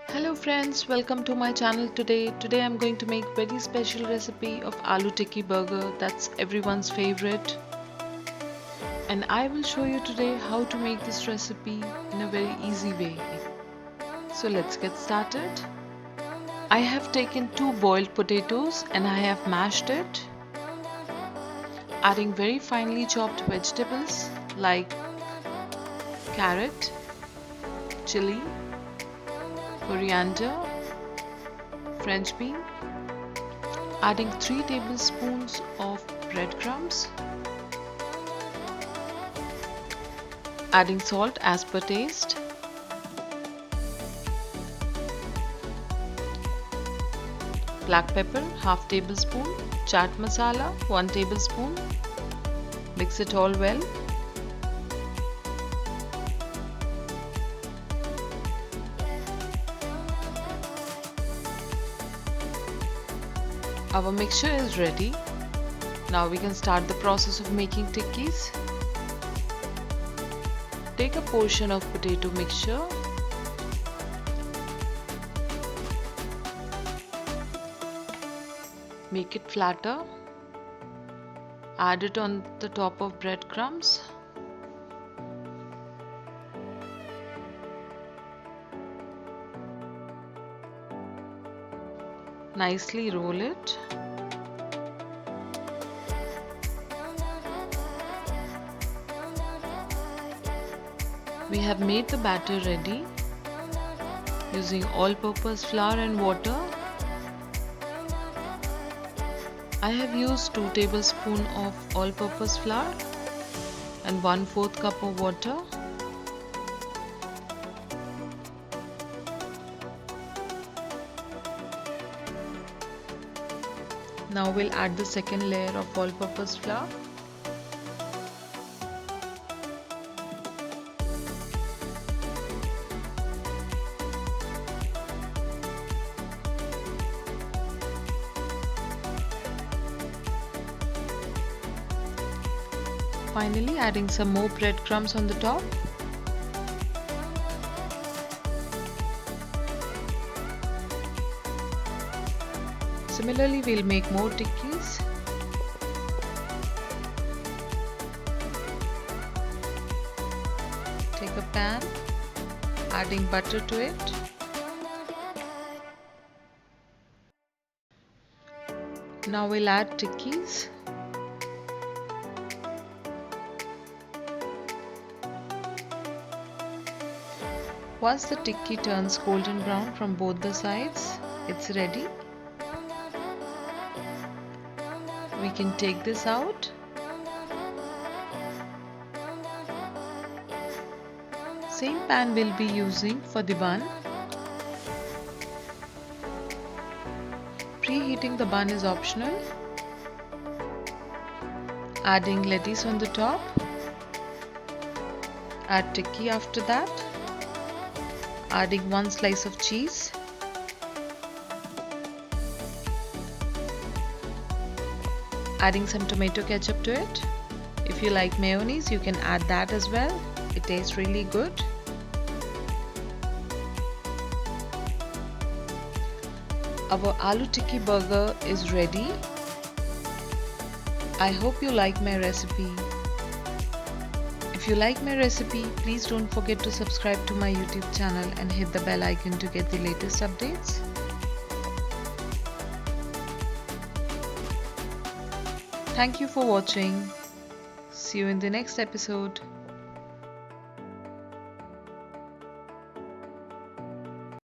Hello friends, welcome to my channel today. Today I'm going to make very special recipe of Aloo Tikki burger that's everyone's favorite. And I will show you today how to make this recipe in a very easy way. So let's get started. I have taken 2 boiled potatoes and I have mashed it. Adding very finely chopped vegetables like carrot, chilli, coriander, French bean, adding 3 tablespoons of breadcrumbs, adding salt as per taste, black pepper half tablespoon, chaat masala 1 tablespoon, mix it all well. Our mixture is ready. Now we can start the process of making tikkis. Take a portion of potato mixture, make it flatter, add it on the top of breadcrumbs. Nicely roll it. We have made the batter ready using all-purpose flour and water. I have used 2 tablespoons of all-purpose flour and 1/4 cup of water. Now we'll add the second layer of all-purpose flour. Finally, adding some more breadcrumbs on the top. Similarly, we'll make more tikkis. Take a pan, adding butter to it. Now we'll add tikkis. Once the tikki turns golden brown from both the sides, it's ready. We can take this out. Same pan we'll be using for the bun. Preheating the bun is optional. Adding lettuce on the top. Add tikki after that. Adding 1 slice of cheese. Adding some tomato ketchup to it. If you like mayonnaise, you can add that as well. It tastes really good. Our Aloo Tikki burger is ready. I hope you like my recipe. If you like my recipe, please don't forget to subscribe to my YouTube channel and hit the bell icon to get the latest updates. Thank you for watching. See you in the next episode.